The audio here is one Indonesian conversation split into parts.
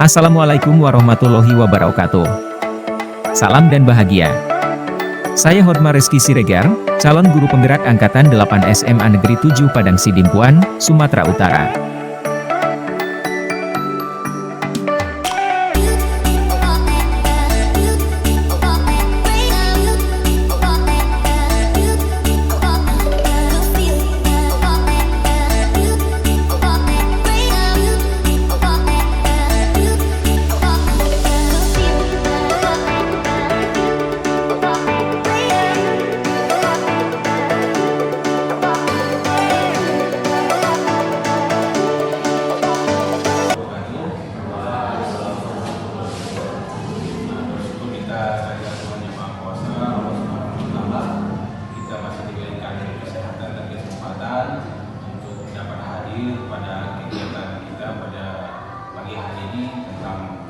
Assalamualaikum warahmatullahi wabarakatuh. Salam dan bahagia. Saya Hotmar Rizky Siregar, calon guru penggerak Angkatan 8 SMA Negeri 7 Padang Sidimpuan, Sumatera Utara. Pada kegiatan kita pada pagi hari ini tentang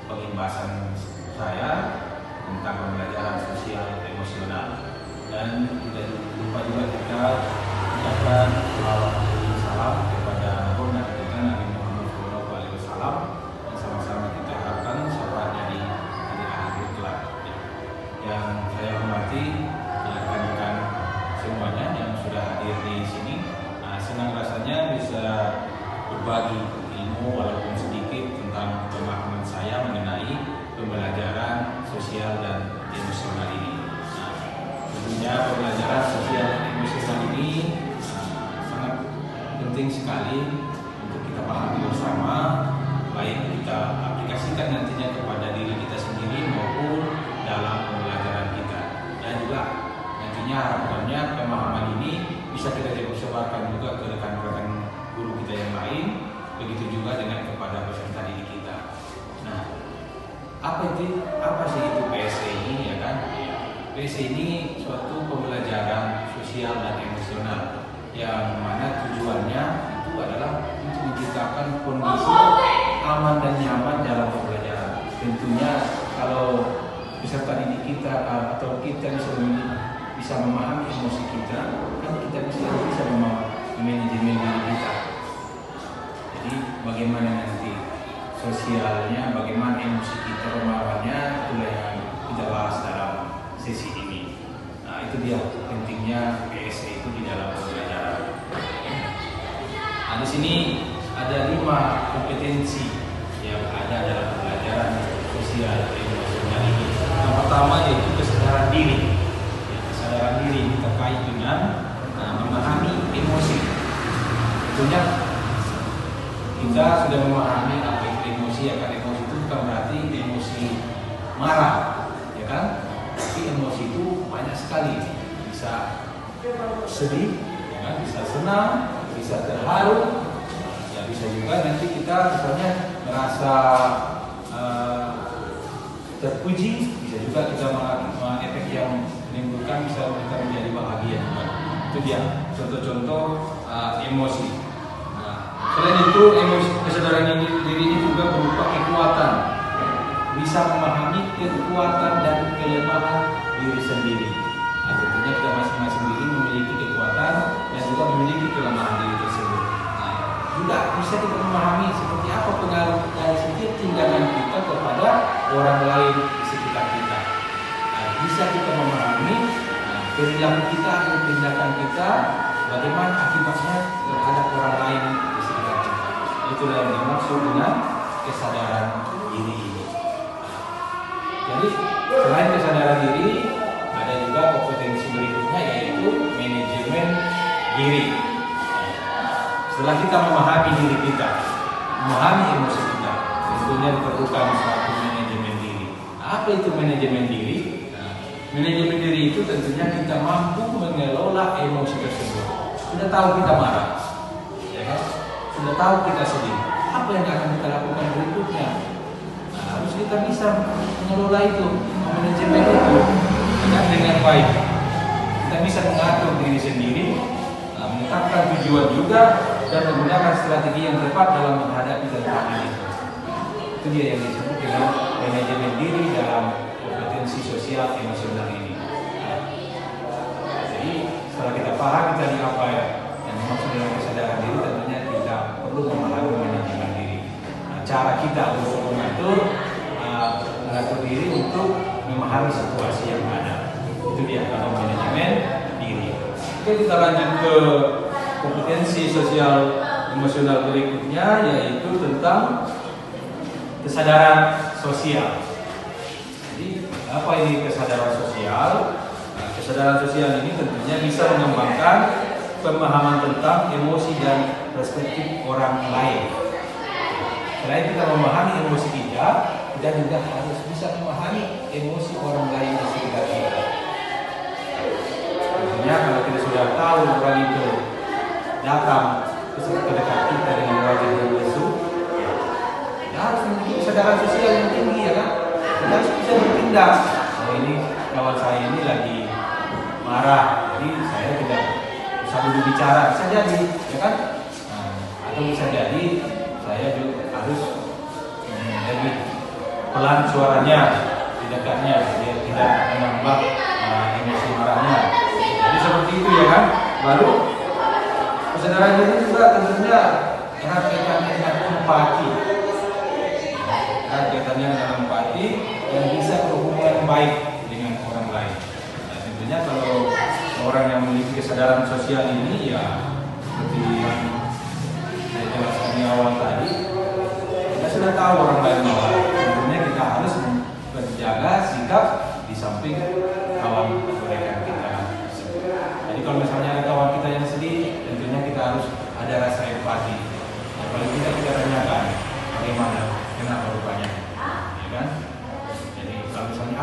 pembahasan saya tentang pembelajaran sosial emosional, dan tidak lupa juga kita ucapkan salam kepada Rombongan kita Nabi Muhammad SAW, dan sama-sama kita harapkan syafaatnya di hari akhir kelak. Yang saya hormati rekan-rekan semuanya yang sudah hadir di sini. Senang rasanya bisa berbagi ilmu walaupun sedikit tentang pemahaman saya mengenai pembelajaran sosial dan emosional ini. Tentunya pembelajaran sosial dan emosional ini sangat penting sekali untuk kita pahami bersama, baik kita aplikasikan nantinya kepada diri kita sendiri maupun dalam pembelajaran kita. Dan juga nantinya harapannya pemahaman ini bisa kita sebarkan juga ke rekan-rekan guru kita yang lain, begitu juga dengan kepada peserta didik kita. Nah, apa sih itu PSE ini, ya kan? PSE ini suatu pembelajaran sosial dan emosional yang mana tujuannya itu adalah untuk menciptakan kondisi aman dan nyaman dalam pembelajaran. Tentunya kalau peserta didik kita atau kita bisa memahami emosi kita, kan kita bisa memanajemen diri kita. Jadi bagaimana nanti sosialnya, bagaimana emosi kita, pemahamannya, itulah yang kita bahas dalam sesi ini. Nah, itu dia pentingnya PSE itu di dalam pembelajaran. Nah, di sini ada 5 kompetensi yang ada dalam pembelajaran sosial emosional ini. Yang pertama yaitu kesadaran diri. Kesadaran diri terkait dengan memahami emosi. Tentunya kita sudah memahami apa itu emosi, akan emosi itu bukan berarti emosi marah, ya kan? Tapi emosi itu banyak sekali, bisa sedih, ya kan? Bisa senang, bisa terharu, ya bisa juga nanti kita misalnya merasa terpuji, bisa juga kita efek yang menimbulkan bisa kita menjadi bahagia juga. Itu dia contoh-contoh emosi. Nah, selain itu emosi kesadaran diri ini juga berupa kekuatan, bisa memahami kekuatan dan kelemahan diri sendiri. Nah, tentunya kita masing-masing diri memiliki kekuatan dan juga memiliki kelemahan diri tersebut. Nah, juga bisa kita memahami seperti apa pengaruh dari setiap tindakan kita kepada orang lain di sekitar kita. Bisa kita memahami perilaku kita atau tindakan kita, bagaimana akibatnya terhadap orang lain di sekitar kita. Itulah yang dimaksud dengan kesadaran diri ini. Jadi selain kesadaran diri, ada juga kompetensi berikutnya yaitu manajemen diri. Setelah kita memahami diri kita, memahami emosi kita, tentunya diperlukan suatu manajemen diri. Apa itu manajemen diri? Manajemen diri itu tentunya kita mampu mengelola emosi tersebut. Sudah tahu kita marah, ya kan? Sudah tahu kita sedih. Apa yang akan kita lakukan berikutnya? Nah, harus kita bisa mengelola itu, manajemen itu dengan baik. Kita bisa mengatur diri sendiri, menetapkan tujuan juga, dan menggunakan strategi yang tepat dalam menghadapi tantangan itu. Itu dia yang disebut dengan manajemen diri dalam kompetensi sosial emosional ini. Jadi setelah kita paham tadi apa yang dimaksud dengan kesadaran diri, tentunya kita perlu memahami manajemen diri. cara kita untuk mengatur diri untuk memahami situasi yang ada. Itu dia kalau manajemen diri. Oke, kita lanjut ke kompetensi sosial emosional berikutnya, yaitu tentang kesadaran sosial. Jadi apa ini kesadaran sosial? Nah, kesadaran sosial ini tentunya bisa mengembangkan pemahaman tentang emosi dan perspektif orang lain. Selain kita memahami emosi kita juga harus bisa memahami emosi orang lain di sekitar kita. Tentunya kalau kita sudah tahu orang itu datang ke dekat kita dengan wajah yang lesu, kita harus memiliki kesadaran sosial yang tinggi, ya kan? Kita harus bisa bertindak. Nah, ini kawan saya ini lagi marah, jadi saya tidak usah dulu bicara, bisa jadi, ya kan? Nah, atau bisa jadi saya juga harus lebih pelan suaranya di dekatnya, biar tidak menambah emosi marahnya. Jadi seperti itu, ya kan? Baru kesadaran diri juga tentunya erat kaitannya dengan empati. Erat kaitannya dengan empati yang bisa berhubungan baik dengan orang lain. Nah, tentunya kalau orang yang memiliki kesadaran sosial ini, ya seperti yang saya jelaskan di awal tadi, kita sudah tahu orang lain marah. Tentunya kita harus menjaga sikap di samping kawan rekan kita. Jadi kalau misalnya ada kawan kita yang sedih, tentunya kita harus ada rasa empati. Nah, paling tidak kita tanyakan bagaimana, kenapa rupanya, ya kan? Jadi kalau misalnya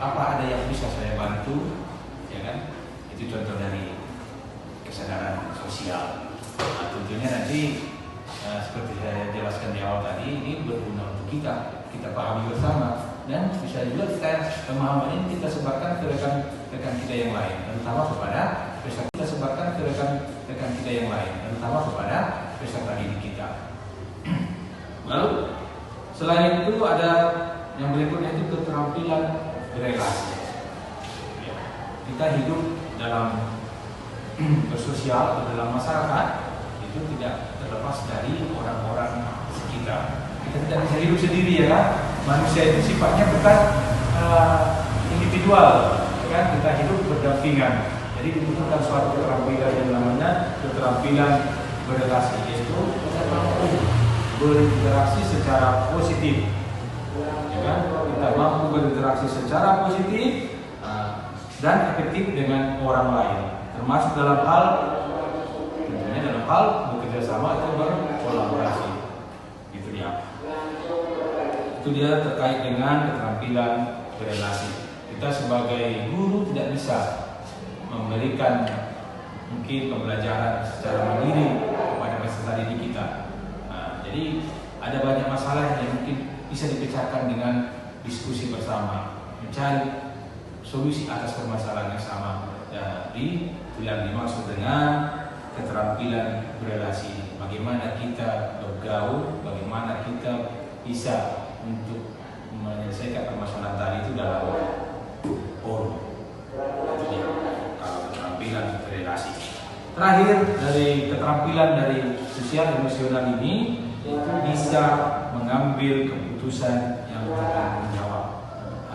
apa ada yang bisa saya bantu, ya kan? Itu contoh dari kesadaran sosial. Nah, tentunya nanti seperti saya jelaskan di awal tadi, ini berguna untuk kita pahami bersama, dan bisa juga pemahaman ini kita sebarkan ke rekan kita yang lain, terutama kepada peserta didik kita. Lalu selain itu ada yang berikutnya, itu keterampilan berelasi. Ya, kita hidup dalam bersosial atau dalam masyarakat itu tidak terlepas dari orang-orang sekitar. Kita tidak bisa hidup sendiri, ya kan? Manusia itu sifatnya bukan individual, ya kan? Kita hidup berdampingan. Jadi dibutuhkan suatu keterampilan yang namanya keterampilan berelasi, yaitu kita mampu berinteraksi secara positif, ya kan? Kita mampu berinteraksi secara positif dan efektif dengan orang lain, termasuk dalam hal bekerja sama atau berkolaborasi. Itu dia terkait dengan keterampilan berelasi. Kita sebagai guru tidak bisa memberikan mungkin pembelajaran secara mandiri kepada peserta didik kita. Nah, jadi ada banyak masalah yang mungkin bisa dipecahkan dengan diskusi bersama, mencari solusi atas permasalahan yang sama. Jadi itu yang dimaksud dengan keterampilan berelasi. Bagaimana kita bergaul, bagaimana kita bisa untuk menyelesaikan permasalahan tadi itu dalam forum. Itu dia keterampilan berelasi. Terakhir dari keterampilan dari sosial emosional ini, itu bisa mengambil keputusan yang bertanggung jawab.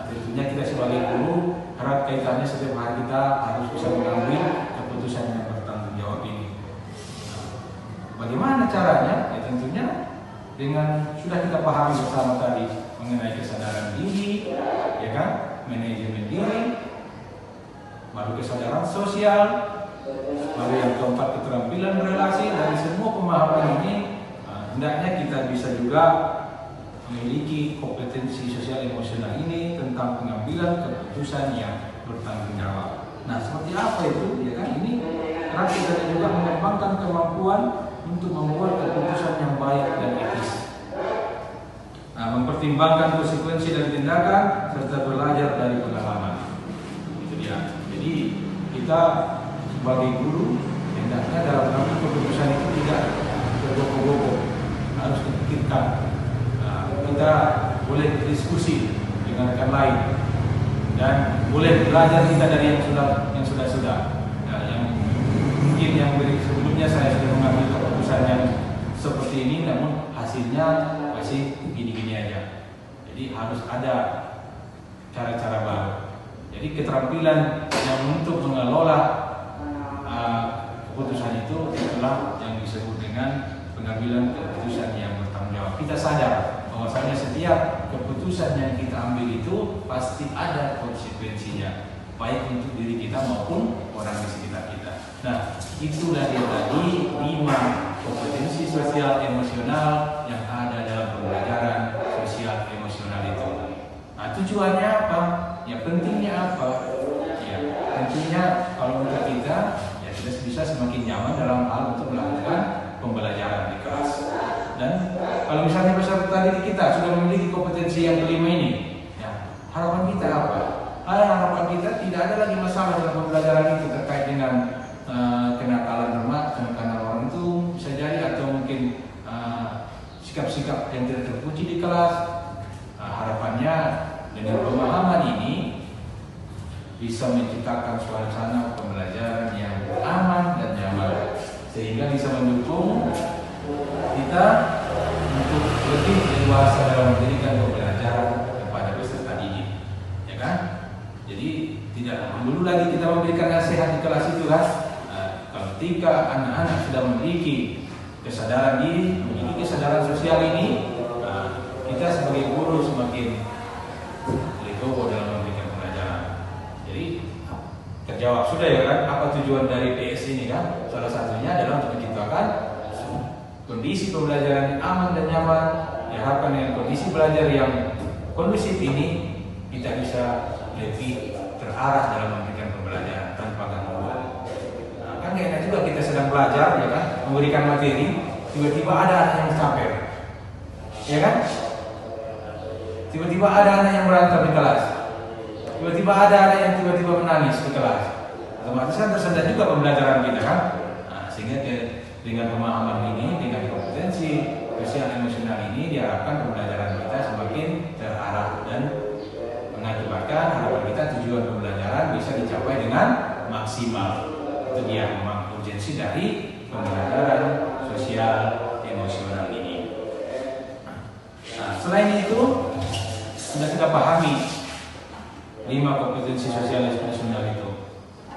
Tentunya kita sebagai guru erat kaitannya setiap hari kita harus bisa mengambil keputusan yang bertanggung jawab ini. Bagaimana caranya? Ya tentunya dengan sudah kita pahami bersama tadi mengenai kesadaran diri, ya kan, manajemen diri, baru kesadaran sosial, baru yang keempat keterampilan berelasi. Dari semua pemahaman ini, hendaknya kita bisa juga memiliki kompetensi sosial emosional ini tentang pengambilan keputusan yang bertanggung jawab. Nah, seperti apa itu? Ya kan, ini erat kaitannya juga mengembangkan kemampuan untuk membuat keputusan yang baik dan etis. Nah, mempertimbangkan konsekuensi dan tindakan serta belajar dari pengalaman. Itu dia. Jadi kita sebagai guru hendaknya dalam mengambil keputusan itu tidak tergopoh-gopoh, harus dipikirkan. Kita boleh berdiskusi dengan rekan lain dan boleh belajar kita dari yang sudah. Nah, yang mungkin yang sebelumnya saya sudah mengambil keputusan yang seperti ini, namun hasil hasilnya masih gini-gini aja. Jadi harus ada cara-cara baru. Jadi keterampilan yang untuk mengelola keputusan itu itulah yang disebut dengan pengambilan keputusan yang bertanggung jawab. Kita sadar bahwasanya setiap keputusan yang kita ambil itu pasti ada konsekuensinya, baik untuk diri kita maupun orang di sekitar kita. Nah, itulah dia tadi 5 kompetensi sosial emosional yang ada dalam pembelajaran sosial emosional itu. Nah, tujuannya apa? Ya, pentingnya apa? Ya, tentunya kalau menurut kita, ya kita bisa semakin nyaman dalam hal untuk melakukan pembelajaran di kelas. Dan kalau misalnya peserta didik kita sudah memiliki kompetensi yang kelima ini, ya, harapan kita apa? Harapan kita tidak ada lagi masalah dalam pembelajaran itu terkait dengan kenakalan remaja, kenakalan orang itu bisa jadi, atau mungkin sikap-sikap yang tidak terpuji di kelas. Harapannya dengan pemahaman ini bisa menciptakan suasana pembelajaran yang aman dan nyaman, sehingga bisa mendukung kita untuk lebih dewasa dalam memberikan pembelajaran kepada peserta didik, ya kan? Jadi tidak dulu lagi kita memberikan nasihat di kelas itu kan. Ketika anak-anak sudah memiliki kesadaran diri, memiliki kesadaran sosial ini, kita sebagai guru semakin legowo dalam memberikan pembelajaran. Jadi terjawab sudah ya kan, apa tujuan dari PS ini kan? Salah satunya adalah untuk menciptakan kondisi pembelajaran yang aman dan nyaman. Diharapkan dengan kondisi belajar yang kondusif ini kita bisa lebih terarah dalam memberikan pembelajaran tanpa gangguan. Kan gak enak juga kita sedang belajar, ya kan, memberikan materi, tiba-tiba ada anak yang capek, ya kan? Tiba-tiba ada anak yang berantem di kelas, tiba-tiba ada anak yang tiba-tiba menangis di kelas. Otomatis kan tersendat juga pembelajaran kita kan? Nah, sehingga dengan pemahaman ini, dengan kompetensi sosial emosional ini, diharapkan pembelajaran kita semakin terarah dan mengakibatkan harapan kita tujuan pembelajaran bisa dicapai dengan maksimal. Itu dia memang urgensi dari pembelajaran sosial emosional ini. Nah, selain itu sudah kita pahami 5 kompetensi sosial emosional itu.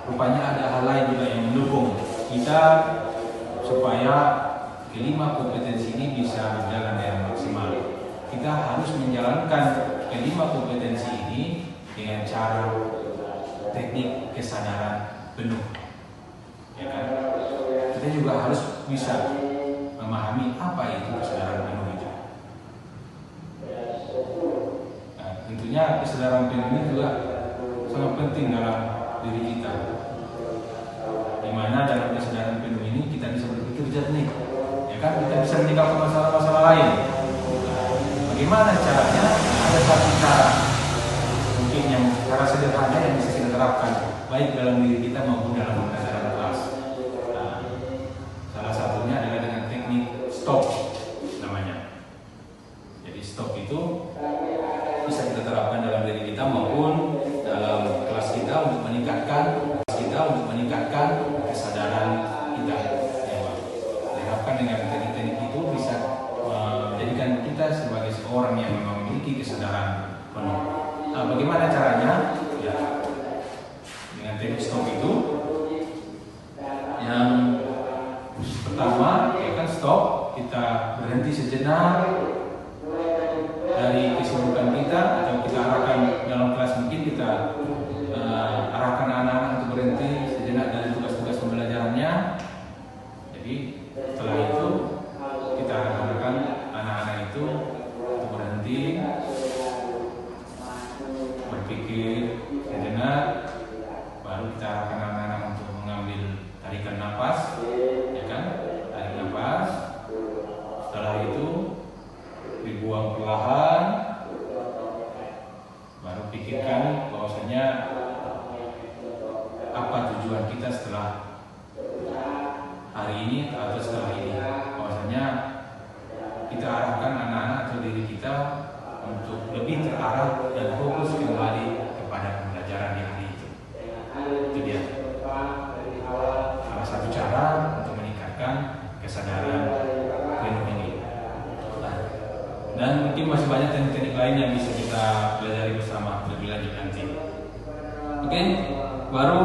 Rupanya ada hal lain juga yang mendukung kita supaya kelima kompetensi ini bisa berjalan dengan maksimal. Kita harus menjalankan kelima kompetensi ini dengan cara teknik kesadaran penuh. Ya kan? Kita juga harus bisa memahami apa itu kesadaran penuh itu. Nah, tentunya kesadaran penuh ini juga sangat penting dalam diri kita. Di mana dalam kesadaran penuh ini kita bisa berpikir jernih. Ya kan? Kita bisa meninggalkan masalah-masalah lain. Nah, bagaimana caranya? Ada satu cara, mungkin yang cara sederhana yang bisa kita terapkan baik dalam diri kita maupun dalam pembelajaran kelas. Nah, salah satunya adalah dengan teknik stop namanya. Jadi stop itu bisa kita terapkan dalam diri kita maupun dalam kelas kita untuk meningkatkan kesadaran kita. Ya, diharapkan dengan teknik-teknik itu bisa menjadikan kita sebagai seorang yang memang memiliki kesadaran penuh. Nah, bagaimana caranya? Ya, dengan teknik stop itu, yang pertama, ya kan, stop, kita berhenti sejenak dari kesibukan kita, atau kita arahkan dalam kelas, mungkin kita arahkan anak-anak untuk berhenti sejenak dari tugas-tugas pembelajarannya. Jadi setelah itu kita arahkan anak-anak itu untuk berhenti, berpikir sejenak, baru kita arahkan anak-anak untuk mengambil tarikan nafas, ya kan, tarik nafas. Setelah itu dibuang perlahan, baru pikirkan bahwasanya apa tujuan kita setelah hari ini atau setelah ini. Bahwasanya kita arahkan anak-anak atau diri kita untuk lebih terarah dan fokus kembali kepada pembelajaran di hari itu. Itu dia salah satu cara untuk meningkatkan kesadaran penuh ini. Nah, Dan mungkin masih banyak teknik-teknik lain yang bisa kita pelajari bersama lebih lanjut nanti. Oke, baru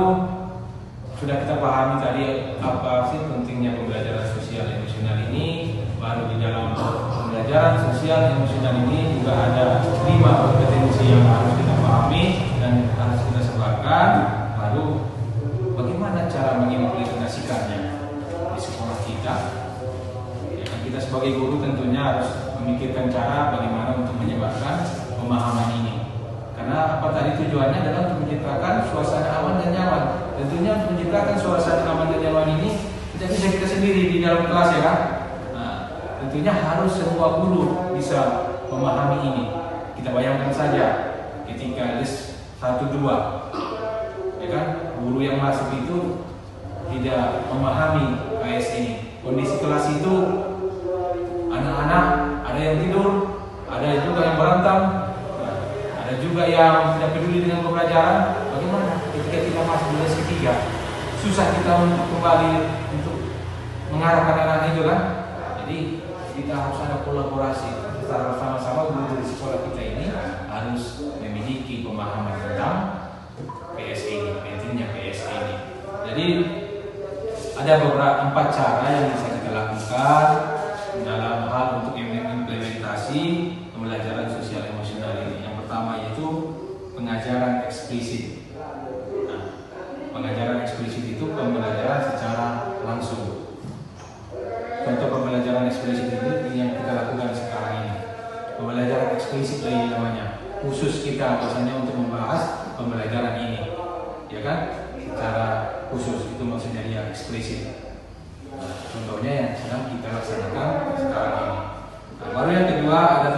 sudah kita pahami tadi apa sih pentingnya pembelajaran sosial emosional ini. Baru di dalam pembelajaran sosial emosional ini juga ada 5 kompetensi yang harus kita pahami dan harus kita sebarkan. Baru bagaimana cara mengimplementasikannya di sekolah kita. Ya, kan kita sebagai guru tentunya harus memikirkan cara bagaimana untuk menyebarkan pemahaman ini. Karena apa tadi tujuannya adalah untuk menciptakan suasana aman dan nyaman. Tentunya untuk menciptakan suasana aman dan nyaman ini tidak bisa kita sendiri di dalam kelas, ya kan? Nah, tentunya harus semua guru bisa memahami ini. Kita bayangkan saja ketika list 1-2, ya kan? Guru yang masuk itu tidak memahami KS ini. Kondisi kelas itu anak-anak ada yang tidur, ada juga yang berantem, ada juga yang tidak peduli dengan pembelajaran. Bagaimana ketika kita masuk di les ketiga, susah kita untuk kembali untuk mengarahkan anak-anak itu kan? Jadi kita harus ada kolaborasi secara bersama-sama. Guru di sekolah kita ini harus memiliki pemahaman tentang PSE ini, pentingnya PSE ini. Jadi ada beberapa 4 cara yang bisa kita lakukan dalam hal untuk implementasi pembelajaran sosial emosional ini. Yang pertama yaitu pengajaran eksplisit. Nah, pengajaran eksplisit itu pembelajaran secara langsung. Contoh pembelajaran eksplisit ini yang kita lakukan sekarang ini. Pembelajaran eksplisit ini namanya. Khusus kita biasanya untuk membahas pembelajaran ini, ya kan? Secara khusus itu maksudnya dia eksplisit. Nah, contohnya yang sedang kita laksanakan sekarang ini. Nah, baru yang kedua ada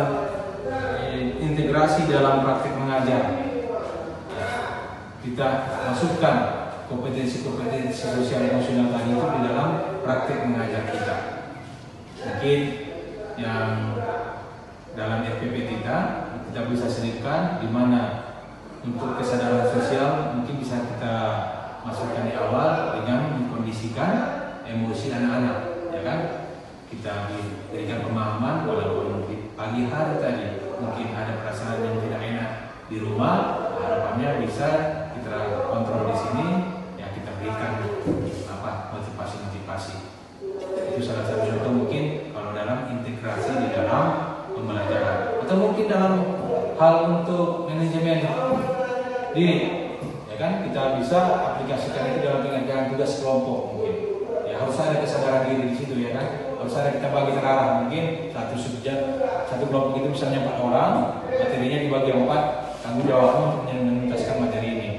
integrasi dalam praktik mengajar. Kita masukkan kompetensi-kompetensi sosial emosional tadi itu di dalam praktik mengajar kita. Mungkin yang dalam FPP kita bisa selipkan di mana untuk kesadaran sosial mungkin bisa kita masukkan di awal dengan mengkondisikan emosi anak-anak, ya kan? Kita berikan pemahaman walaupun di pagi hari tadi mungkin ada perasaan yang tidak enak di rumah, harapannya bisa kita kontrol di sini, yang kita berikan motivasi. Itu salah satu contoh mungkin kalau dalam integrasi di dalam pembelajaran, atau mungkin dalam hal untuk manajemen diri, ya kan? Kita bisa aplikasikan itu dalam pengerjaan tugas kelompok mungkin. Ya harus ada kesadaran diri di situ, ya kan? Harus ada kita bagi terarah, mungkin satu kelompok itu misalnya 4 orang, materinya dibagi 4, tanggung jawabmu untuk menuntaskan materi ini.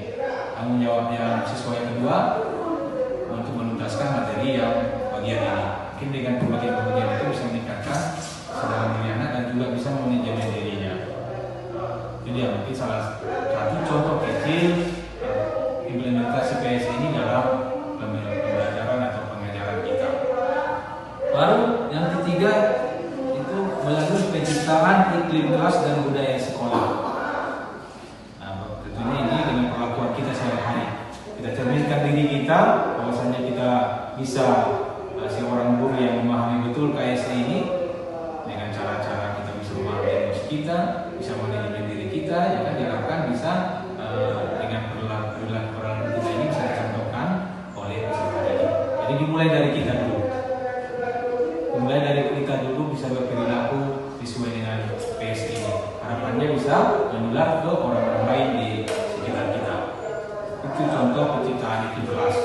Tanggung jawabnya siswa yang kedua untuk menuntaskan materi yang bagian ini. Mungkin dengan pembagian-pembagian itu bisa meningkatkan kesadaran diri anak dan juga bisa manajemen dirinya. Jadi ya mungkin salah satu contoh kecil implementasi PS ini dalam pembelajaran atau pengajaran kita. Baru yang ketiga itu melalui penciptaan iklim kelas dan budaya sekolah. Nah, tentunya ini dengan perlakuan kita sehari-hari. Kita cerminkan diri kita, bahwasanya kita bisa seorang guru yang memahami betul KSE ini dengan cara-cara kita bisa memahami emosi kita, bisa manajemen diri kita, ya kan, diharapkan bisa dengan perilaku kita ini bisa dicontohkan oleh peserta didik. Jadi dimulai dari kita dulu. Mulai dari kita dulu bisa berperilaku sesuai dengan PSE ini. Harapannya bisa menular ke orang-orang lain di sekitar kita. Itu contoh penciptaan iklim kelas.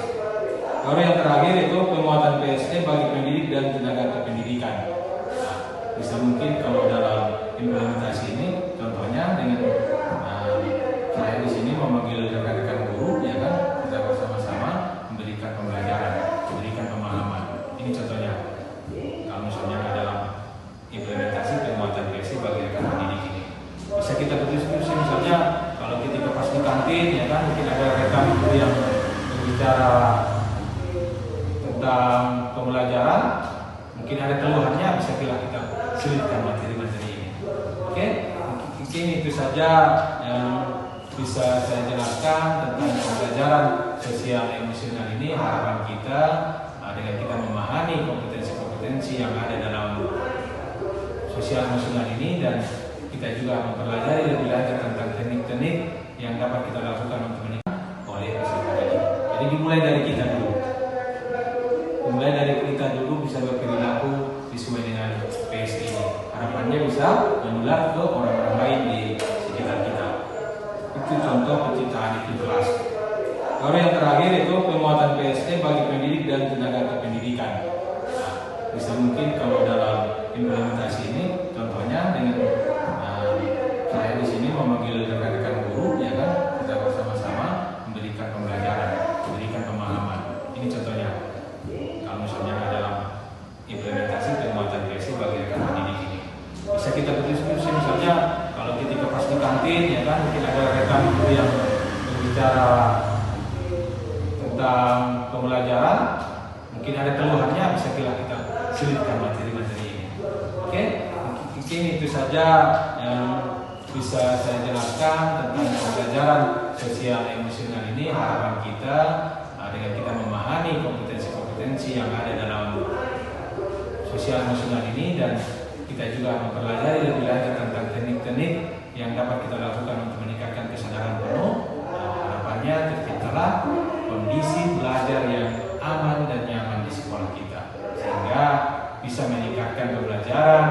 Lalu yang terakhir itu penguatan PSE bagi pendidik dan tenaga kependidikan. Nah, bisa mungkin kalau dalam implementasi ini, contohnya dengan saya di sini memanggil rekan-rekan guru, ya kan, kita bersama-sama memberikan pembelajaran, memberikan pemahaman. Ini contohnya. Kalau misalnya dalam implementasi penguatan PSE bagi rekan pendidik ini, bisa kita berdiskusi misalnya kalau ketika pas di kantin, ya kan, mungkin ada rekan guru yang berbicara tentang pembelajaran, mungkin ada keluhannya, bisa kita selipkan materi-materi ini. Oke, mungkin itu saja yang bisa saya jelaskan tentang pembelajaran sosial emosional ini. Harapan kita dengan kita memahami kompetensi-kompetensi yang ada dalam sosial emosional ini kita juga mempelajari lebih lanjut tentang teknik-teknik yang dapat kita lakukan untuk menikah oleh peserta didik. Jadi dimulai dari kita dulu. Dimulai dari kita dulu bisa berperilaku sesuai dengan PSE ini. Harapannya bisa menular ke orang-orang lain di sekitar kita. Itu contoh penciptaan itu kelas. Lalu yang terakhir itu penguatan PSE bagi pendidik dan tenaga kependidikan. Nah, bisa mungkin kalau dalam implementasi ini, contohnya dengan saya di sini memanggil rekan-rekan guru, ya kan, kita bersama-sama memberikan pembelajaran, memberikan pemahaman. Ini contohnya. Kalau misalnya dalam implementasi penguatan PSE bagi rekan pendidik ini, bisa kita berdiskusi misalnya kalau ketika pas di kantin, ya kan, mungkin ada rekan guru yang berbicara tentang pembelajaran, mungkin ada keluhannya, bisa kita selipkan materi-materi ini. Oke, mungkin itu saja yang bisa saya jelaskan tentang pembelajaran sosial emosional ini. Harapan kita dengan kita memahami kompetensi-kompetensi yang ada dalam sosial emosional ini, dan kita juga mempelajari lebih lanjut tentang teknik-teknik yang dapat kita lakukan untuk meningkatkan kesadaran penuh. Harapannya terciptalah kondisi belajar yang aman dan nyaman di sekolah kita, sehingga bisa meningkatkan pembelajaran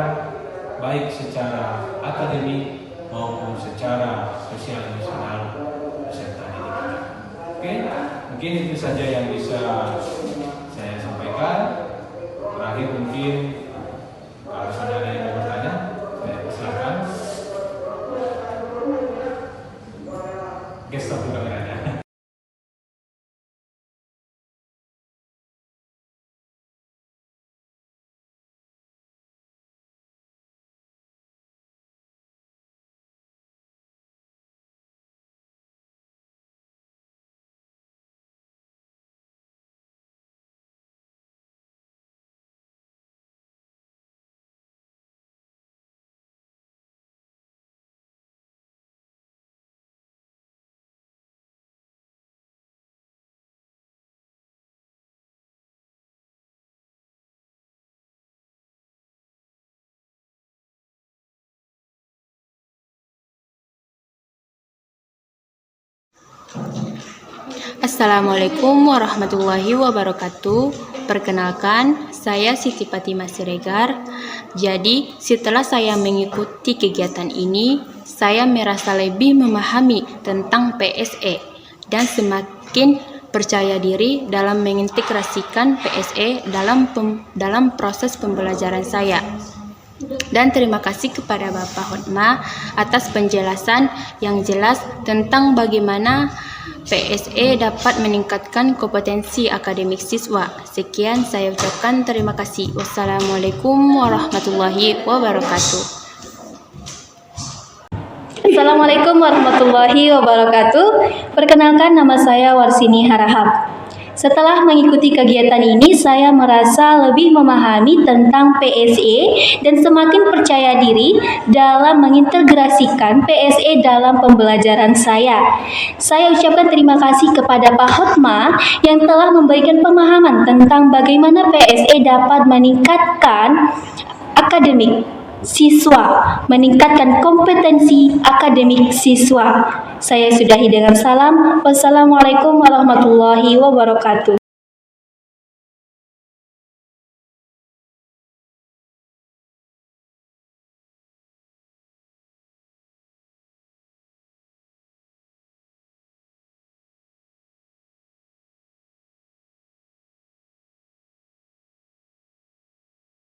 baik secara akademik maupun secara sosial emosional peserta didik kita. Oke, mungkin itu saja yang bisa saya sampaikan. Terakhir mungkin kalau ada yang mau bertanya, saya silakan. Gestur kameranya. Assalamualaikum warahmatullahi wabarakatuh. Perkenalkan, saya Siti Fatimah Siregar. Jadi, setelah saya mengikuti kegiatan ini, saya merasa lebih memahami tentang PSE dan semakin percaya diri dalam mengintegrasikan PSE dalam proses pembelajaran saya. Dan terima kasih kepada Bapak Hotma atas penjelasan yang jelas tentang bagaimana PSE dapat meningkatkan kompetensi akademik siswa. Sekian saya ucapkan terima kasih. Wassalamualaikum warahmatullahi wabarakatuh. Assalamualaikum warahmatullahi wabarakatuh. Perkenalkan, nama saya Warsini Harahap. Setelah mengikuti kegiatan ini, saya merasa lebih memahami tentang PSE dan semakin percaya diri dalam mengintegrasikan PSE dalam pembelajaran saya. Saya ucapkan terima kasih kepada Pak Hotma yang telah memberikan pemahaman tentang bagaimana PSE dapat meningkatkan akademik siswa, meningkatkan kompetensi akademik siswa. Saya sudahi dengan salam. Wassalamualaikum warahmatullahi wabarakatuh.